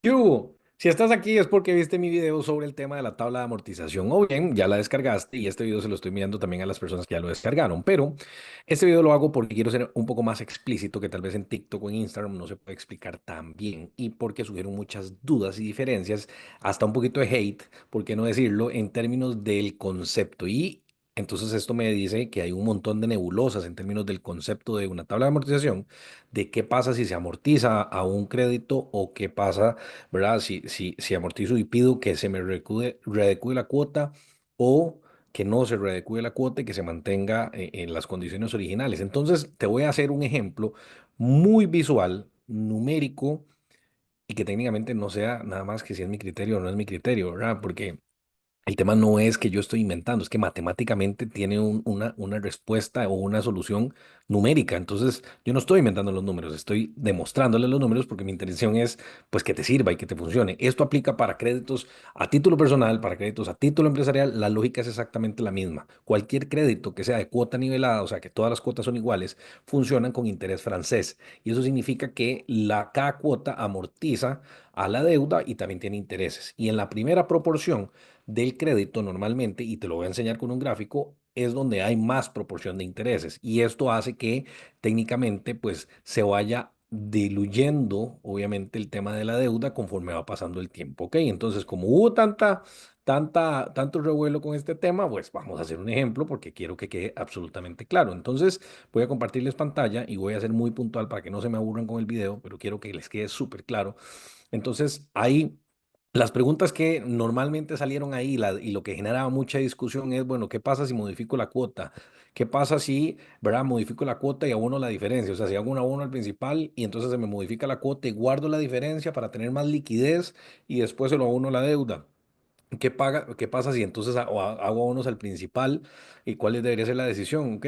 ¿Qué hubo? Si estás aquí es porque viste mi video sobre el tema de la tabla de amortización o bien ya la descargaste y este video se lo estoy enviando también a las personas que ya lo descargaron, pero este video lo hago porque quiero ser un poco más explícito que tal vez en TikTok o en Instagram no se puede explicar tan bien y porque surgieron muchas dudas y diferencias, hasta un poquito de hate, por qué no decirlo, en términos del concepto y entonces esto me dice que hay un montón de nebulosas en términos del concepto de una tabla de amortización, de qué pasa si se amortiza a un crédito o qué pasa, ¿verdad? Si amortizo y pido que se me readecue la cuota o que no se readecue la cuota y que se mantenga en las condiciones originales. Entonces, te voy a hacer un ejemplo muy visual, numérico y que técnicamente no sea nada más que si es mi criterio o no es mi criterio, ¿verdad? Porque el tema no es que yo estoy inventando, es que matemáticamente tiene una respuesta o una solución numérica. Entonces, yo no estoy inventando los números, estoy demostrándole los números porque mi intención es pues que te sirva y que te funcione. Esto aplica para créditos a título personal, para créditos a título empresarial, la lógica es exactamente la misma. Cualquier crédito que sea de cuota nivelada, o sea, que todas las cuotas son iguales, funcionan con interés francés. Y eso significa que cada cuota amortiza a la deuda y también tiene intereses. Y en la primera proporción, del crédito normalmente, y te lo voy a enseñar con un gráfico, es donde hay más proporción de intereses. Y esto hace que técnicamente pues se vaya diluyendo obviamente el tema de la deuda conforme va pasando el tiempo. ¿Ok? Entonces, como hubo tanto revuelo con este tema, pues vamos a hacer un ejemplo porque quiero que quede absolutamente claro. Entonces, voy a compartirles pantalla y voy a ser muy puntual para que no se me aburran con el video, pero quiero que les quede súper claro. Entonces, ahí las preguntas que normalmente salieron ahí y lo que generaba mucha discusión es, bueno, ¿qué pasa si modifico la cuota? ¿Qué pasa si, verdad, modifico la cuota y abono la diferencia? O sea, si hago un abono al principal y entonces se me modifica la cuota y guardo la diferencia para tener más liquidez y después se lo abono a la deuda. ¿Qué pasa si entonces hago abonos al principal y cuál debería ser la decisión? ¿Ok?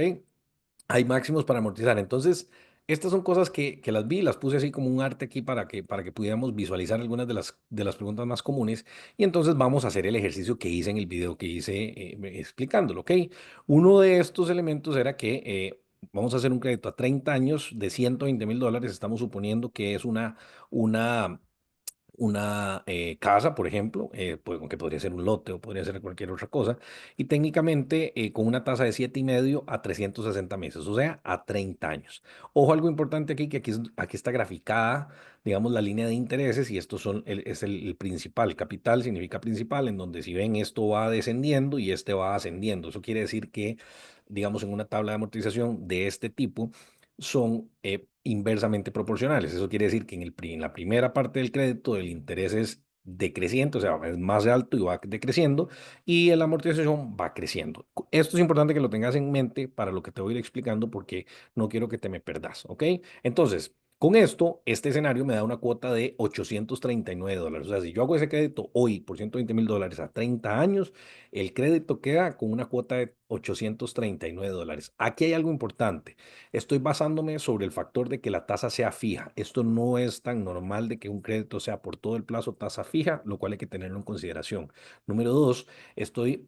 Hay máximos para amortizar. Entonces, estas son cosas que las vi, las puse así como un arte aquí para que pudiéramos visualizar algunas de las preguntas más comunes. Y entonces vamos a hacer el ejercicio que hice en el video que hice explicándolo, ¿ok? Uno de estos elementos era que vamos a hacer un crédito a 30 años de $120,000. Estamos suponiendo que es una una casa, por ejemplo, pues, que podría ser un lote o podría ser cualquier otra cosa, y técnicamente con una tasa de 7,5 a 360 meses, o sea, a 30 años. Ojo, algo importante aquí, que aquí está graficada, digamos, la línea de intereses, y estos son es el principal. Capital significa principal, en donde si ven esto va descendiendo y este va ascendiendo. Eso quiere decir que, digamos, en una tabla de amortización de este tipo, son inversamente proporcionales. Eso quiere decir que en la primera parte del crédito el interés es decreciente, o sea, es más alto y va decreciendo, y la amortización va creciendo. Esto es importante que lo tengas en mente para lo que te voy a ir explicando porque no quiero que te me perdas, ¿ok? Entonces, con esto, este escenario me da una cuota de $839. O sea, si yo hago ese crédito hoy por $120,000 a 30 años, el crédito queda con una cuota de $839. Aquí hay algo importante. Estoy basándome sobre el factor de que la tasa sea fija. Esto no es tan normal de que un crédito sea por todo el plazo tasa fija, lo cual hay que tenerlo en consideración. Número dos, estoy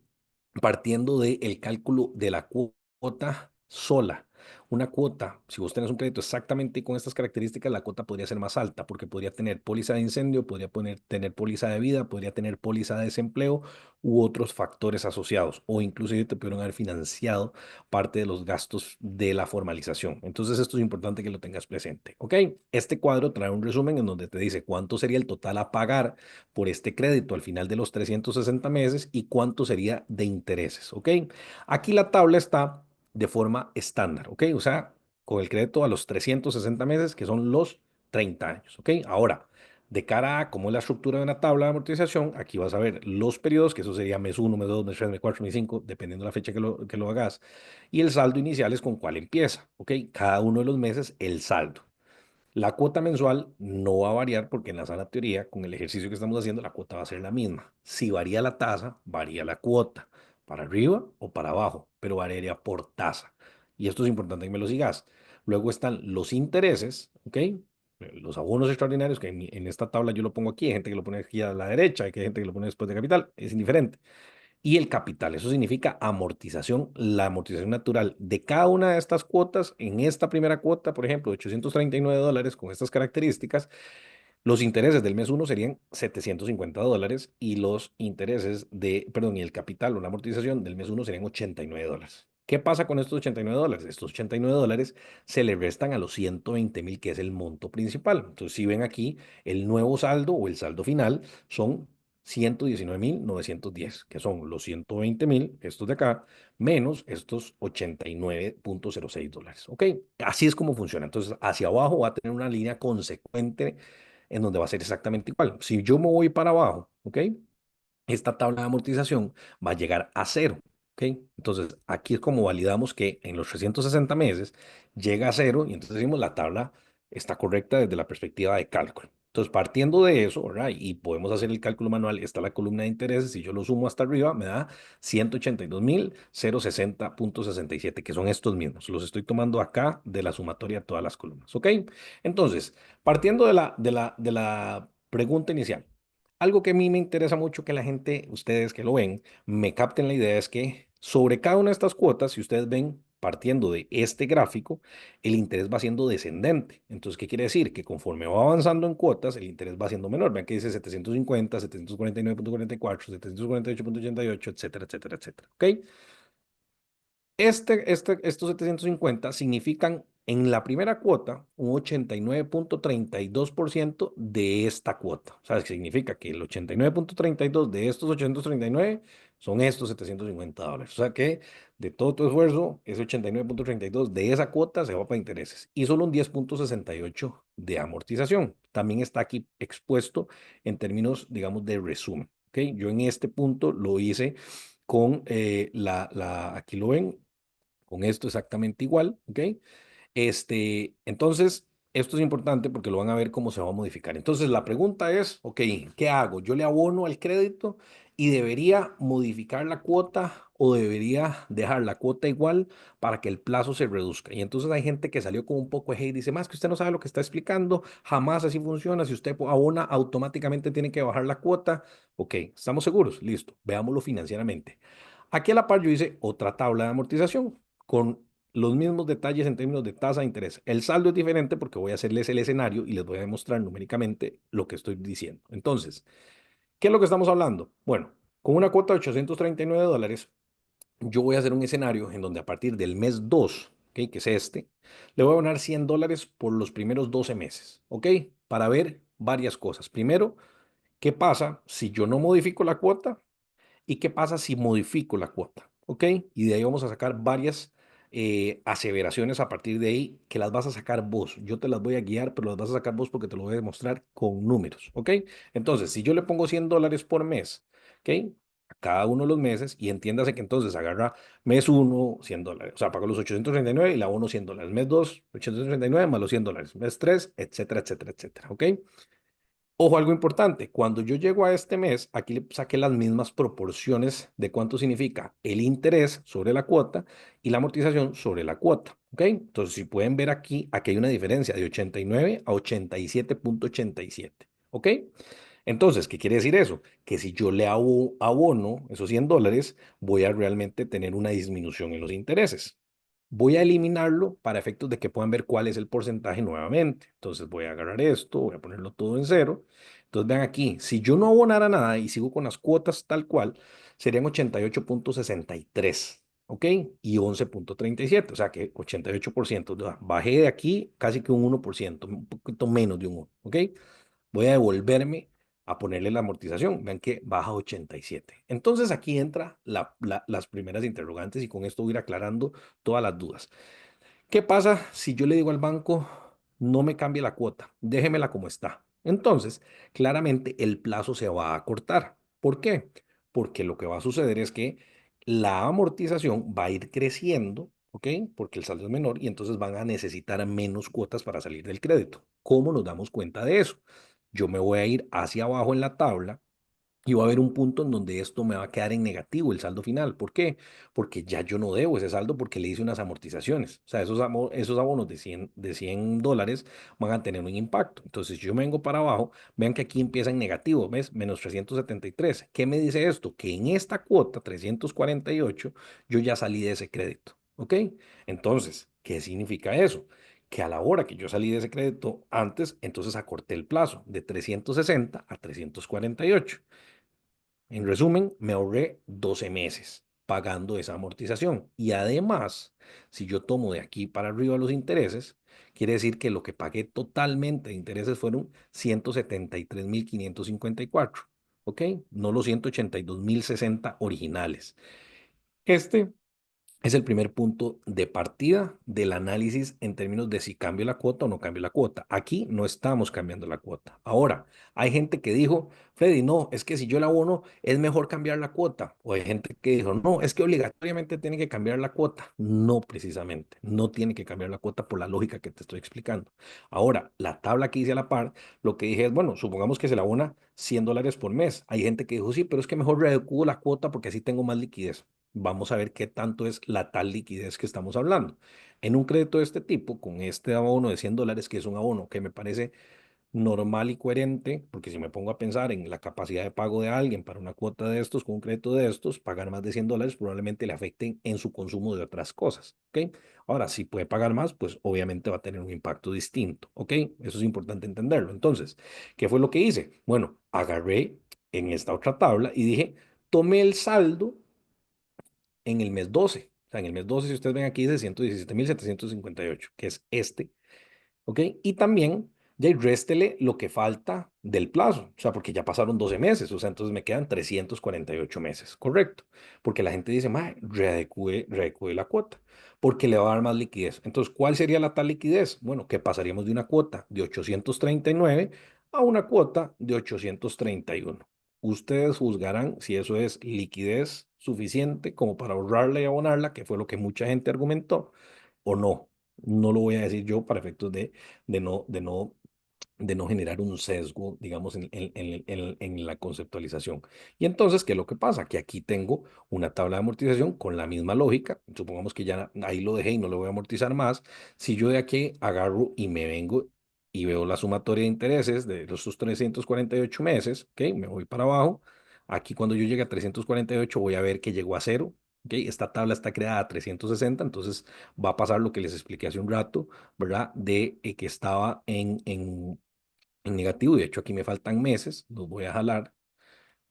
partiendo del cálculo de la cuota sola. Una cuota, si vos tenés un crédito exactamente con estas características, la cuota podría ser más alta porque podría tener póliza de incendio, podría tener póliza de vida, podría tener póliza de desempleo u otros factores asociados, o inclusive te pudieron haber financiado parte de los gastos de la formalización. Entonces, esto es importante que lo tengas presente. ¿Ok? Este cuadro trae un resumen en donde te dice cuánto sería el total a pagar por este crédito al final de los 360 meses y cuánto sería de intereses. ¿Ok? Aquí la tabla está de forma estándar. ¿Ok? O sea, con el crédito a los 360 meses, que son los 30 años. ¿Ok? Ahora, de cara a cómo es la estructura de una tabla de amortización, aquí vas a ver los periodos, que eso sería mes uno, mes 2, mes 3, mes 4, mes 5, dependiendo de la fecha que lo hagas. Y el saldo inicial es con cuál empieza, ¿ok? Cada uno de los meses el saldo. La cuota mensual no va a variar porque en la sana teoría, con el ejercicio que estamos haciendo, la cuota va a ser la misma. Si varía la tasa, varía la cuota, para arriba o para abajo, pero variaría por tasa. Y esto es importante que me lo sigas. Luego están los intereses, ¿ok? Los abonos extraordinarios, que en esta tabla yo lo pongo aquí, hay gente que lo pone aquí a la derecha, hay gente que lo pone después de capital, es indiferente. Y el capital, eso significa amortización, la amortización natural de cada una de estas cuotas. En esta primera cuota, por ejemplo, $839 con estas características, Los intereses del mes uno serían $750 y los intereses perdón, y el capital o la amortización del mes uno serían $89. ¿Qué pasa con estos $89? Estos $89 se le restan a los 120,000, que es el monto principal. Entonces, si ven aquí, el nuevo saldo o el saldo final son 119,910, que son los 120,000, estos de acá, menos estos $89,06. ¿Ok? Así es como funciona. Entonces, hacia abajo va a tener una línea consecuente en donde va a ser exactamente igual. Si yo me voy para abajo, ¿ok? Esta tabla de amortización va a llegar a cero, ¿ok? Entonces, aquí es como validamos que en los 360 meses llega a cero y entonces decimos la tabla está correcta desde la perspectiva de cálculo. Entonces, partiendo de eso, ¿verdad? Y podemos hacer el cálculo manual, está la columna de intereses, si yo lo sumo hasta arriba, me da 182,060,67, que son estos mismos. Los estoy tomando acá de la sumatoria de todas las columnas, ¿ok? Entonces, partiendo de la pregunta inicial, algo que a mí me interesa mucho que la gente, ustedes que lo ven, me capten la idea es que sobre cada una de estas cuotas, si ustedes ven partiendo de este gráfico, el interés va siendo descendente. Entonces, ¿qué quiere decir? Que conforme va avanzando en cuotas, el interés va siendo menor. Vean que dice 750, 749,44, 748,88, etcétera, etcétera, etcétera. ¿Ok? Estos 750 significan en la primera cuota un 89,32% de esta cuota. O sea, significa que el 89,32 de estos 839 son estos $750. O sea que de todo tu esfuerzo, ese 89,32 de esa cuota se va para intereses y solo un 10,68 de amortización. También está aquí expuesto en términos, digamos, de resumen. ¿Ok? Yo en este punto lo hice con aquí lo ven, con esto exactamente igual, ¿ok? Entonces, esto es importante porque lo van a ver cómo se va a modificar. Entonces, la pregunta es, ok, ¿qué hago? ¿Yo le abono al crédito y debería modificar la cuota o debería dejar la cuota igual para que el plazo se reduzca? Y entonces hay gente que salió con un poco de hate y dice, más que usted no sabe lo que está explicando, jamás así funciona. Si usted abona, automáticamente tiene que bajar la cuota. Ok, ¿estamos seguros? Listo, veámoslo financieramente. Aquí a la par yo hice otra tabla de amortización con los mismos detalles en términos de tasa de interés. El saldo es diferente porque voy a hacerles el escenario y les voy a demostrar numéricamente lo que estoy diciendo. Entonces, ¿qué es lo que estamos hablando? Bueno, con una cuota de $839, yo voy a hacer un escenario en donde a partir del mes 2, ¿ok? Que es este, le voy a donar $100 por los primeros 12 meses, ¿ok? Para ver varias cosas. Primero, ¿qué pasa si yo no modifico la cuota? ¿Y qué pasa si modifico la cuota? ¿Ok? Y de ahí vamos a sacar varias aseveraciones a partir de ahí que las vas a sacar vos. Yo te las voy a guiar, pero las vas a sacar vos porque te lo voy a demostrar con números. ¿Ok? Entonces, si yo le pongo $100 por mes, ¿ok? A cada uno de los meses, y entiéndase que entonces agarra mes uno $100. O sea, pago los 839 y le abono $100. Mes 2 839 más los $100. Mes 3 etcétera, etcétera, etcétera. ¿Ok? Ojo, algo importante, cuando yo llego a este mes, aquí le saqué las mismas proporciones de cuánto significa el interés sobre la cuota y la amortización sobre la cuota. ¿Ok? Entonces, si pueden ver aquí, aquí hay una diferencia de 89 a 87,87. ¿Ok? Entonces, ¿qué quiere decir eso? Que si yo le abono esos $100, voy a realmente tener una disminución en los intereses. Voy a eliminarlo para efectos de que puedan ver cuál es el porcentaje nuevamente. Entonces voy a agarrar esto, voy a ponerlo todo en cero. Entonces vean aquí, si yo no abonara nada y sigo con las cuotas tal cual, serían 88,63, ¿ok? Y 11,37, o sea que 88%. Bajé de aquí casi que un 1%, un poquito menos de un 1, ¿ok? Voy a devolverme a ponerle la amortización. Vean que baja 87. Entonces aquí entra las primeras interrogantes y con esto voy a ir aclarando todas las dudas. ¿Qué pasa si yo le digo al banco, no me cambie la cuota, déjemela como está? Entonces, claramente el plazo se va a acortar. ¿Por qué? Porque lo que va a suceder es que la amortización va a ir creciendo, ¿ok? Porque el saldo es menor y entonces van a necesitar menos cuotas para salir del crédito. ¿Cómo nos damos cuenta de eso? Yo me voy a ir hacia abajo en la tabla y va a haber un punto en donde esto me va a quedar en negativo el saldo final. ¿Por qué? Porque ya yo no debo ese saldo porque le hice unas amortizaciones. O sea, esos abonos de 100 dólares van a tener un impacto. Entonces, si yo me vengo para abajo, vean que aquí empieza en negativo, ¿ves? Menos 373. ¿Qué me dice esto? Que en esta cuota, 348, yo ya salí de ese crédito. ¿Ok? Entonces, ¿qué significa eso? que a la hora que yo salí de ese crédito antes, entonces acorté el plazo de 360 a 348. En resumen, me ahorré 12 meses pagando esa amortización. Y además, si yo tomo de aquí para arriba los intereses, quiere decir que lo que pagué totalmente de intereses fueron 173.554. ¿Ok? No los 182.060 originales. Este es el primer punto de partida del análisis en términos de si cambio la cuota o no cambio la cuota. Aquí no estamos cambiando la cuota. Ahora, hay gente que dijo, Freddy, no, es que si yo la abono es mejor cambiar la cuota. O hay gente que dijo, no, es que obligatoriamente tiene que cambiar la cuota. No, precisamente, no tiene que cambiar la cuota por la lógica que te estoy explicando. Ahora, la tabla que hice a la par, lo que dije es, bueno, supongamos que se la abona $100 por mes. Hay gente que dijo, sí, pero es que mejor readecuo la cuota porque así tengo más liquidez. Vamos a ver qué tanto es la tal liquidez que estamos hablando. En un crédito de este tipo, con este abono de $100, que es un abono que me parece normal y coherente, porque si me pongo a pensar en la capacidad de pago de alguien para una cuota de estos, con un crédito de estos, pagar más de $100 probablemente le afecten en su consumo de otras cosas, ¿ok? Ahora, si puede pagar más, pues obviamente va a tener un impacto distinto, ¿ok? Eso es importante entenderlo. Entonces, ¿qué fue lo que hice? Bueno, agarré en esta otra tabla y dije, tomé el saldo en el mes 12. O sea, en el mes 12, si ustedes ven aquí, dice 117.758, que es este. ¿Ok? Y también, ya y réstele lo que falta del plazo. O sea, porque ya pasaron 12 meses. O sea, entonces me quedan 348 meses. Correcto. Porque la gente dice, mae, readecue la cuota. Porque le va a dar más liquidez. Entonces, ¿cuál sería la tal liquidez? Bueno, que pasaríamos de una cuota de 839 a una cuota de 831. Ustedes juzgarán si eso es liquidez suficiente como para ahorrarla y abonarla, que fue lo que mucha gente argumentó, o no. No lo voy a decir yo para efectos de no, de no, de no generar un sesgo, digamos, en la conceptualización. Y entonces, ¿qué es lo que pasa? Que aquí tengo una tabla de amortización con la misma lógica. Supongamos que ya ahí lo dejé y no lo voy a amortizar más. Si yo de aquí agarro y me vengo y veo la sumatoria de intereses de los 348 meses, ¿ok? Me voy para abajo. Aquí cuando yo llegue a 348 voy a ver que llegó a cero. ¿Ok? Esta tabla está creada a 360, entonces va a pasar lo que les expliqué hace un rato, ¿verdad? De que estaba en negativo, y de hecho aquí me faltan meses, los voy a jalar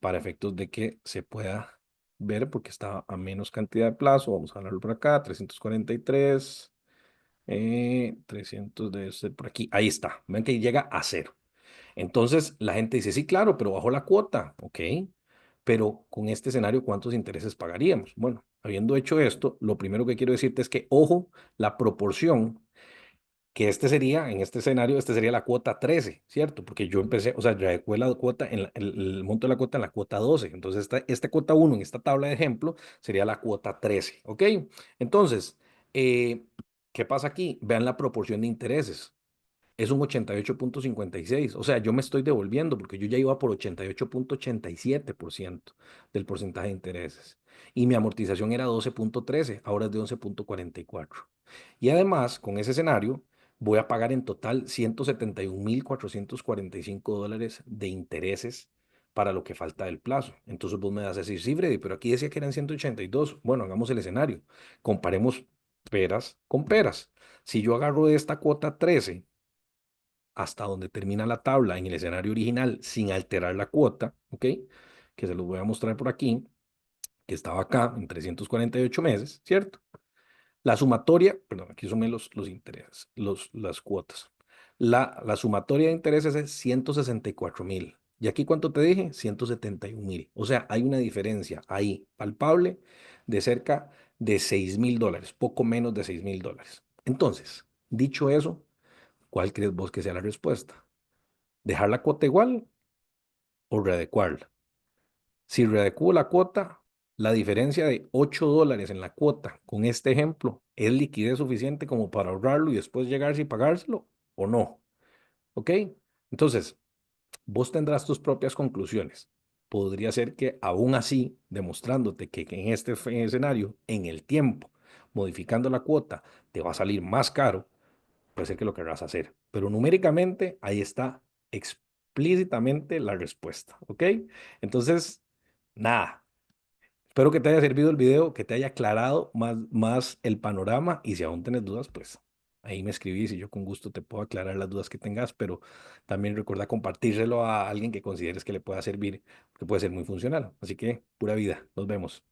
para efectos de que se pueda ver porque está a menos cantidad de plazo. Vamos a jalarlo por acá, 343, 300 debe ser por aquí, ahí está, ven que llega a cero. Entonces la gente dice, sí, claro, pero bajó la cuota, ok, pero con este escenario, ¿cuántos intereses pagaríamos? Bueno, habiendo hecho esto, lo primero que quiero decirte es que, ojo, la proporción que este sería, en este escenario, este sería la cuota 13, ¿cierto? Porque yo empecé, o sea, yo adecué la cuota, el monto de la cuota en la cuota 12. Entonces, esta cuota uno en esta tabla de ejemplo sería la cuota 13, ¿ok? Entonces, eh, ¿qué pasa aquí? Vean la proporción de intereses. Es un 88,56. O sea, yo me estoy devolviendo porque yo ya iba por 88,87% del porcentaje de intereses. Y mi amortización era 12,13, ahora es de 11,44. Y además, con ese escenario, voy a pagar en total $171,445 de intereses para lo que falta del plazo. Entonces vos me vas a decir, sí, Freddy, pero aquí decía que eran 182. Bueno, hagamos el escenario. Comparemos peras con peras. Si yo agarro de esta cuota 13 hasta donde termina la tabla en el escenario original sin alterar la cuota, ¿ok? Que se los voy a mostrar por aquí, que estaba acá en 348 meses, ¿cierto? La sumatoria, perdón, aquí sumé los intereses, las cuotas. La sumatoria de intereses es 164.000. ¿Y aquí cuánto te dije? 171.000. O sea, hay una diferencia ahí palpable de cerca de $6.000, poco menos de $6.000. Entonces, dicho eso, ¿cuál crees vos que sea la respuesta? ¿Dejar la cuota igual o readecuarla? Si readecuo la cuota, la diferencia de $8 en la cuota con este ejemplo es liquidez suficiente como para ahorrarlo y después llegar y pagárselo o no. ¿Ok? Entonces, vos tendrás tus propias conclusiones. Podría ser que aún así, demostrándote que en este escenario, en el tiempo, modificando la cuota, te va a salir más caro, puede ser que lo querrás hacer. Pero numéricamente ahí está explícitamente la respuesta, ¿ok? Entonces, nada, espero que te haya servido el video, que te haya aclarado más el panorama y si aún tienes dudas, pues ahí me escribís y yo con gusto te puedo aclarar las dudas que tengas, pero también recuerda compartírselo a alguien que consideres que le pueda servir, que puede ser muy funcional. Así que, pura vida, nos vemos.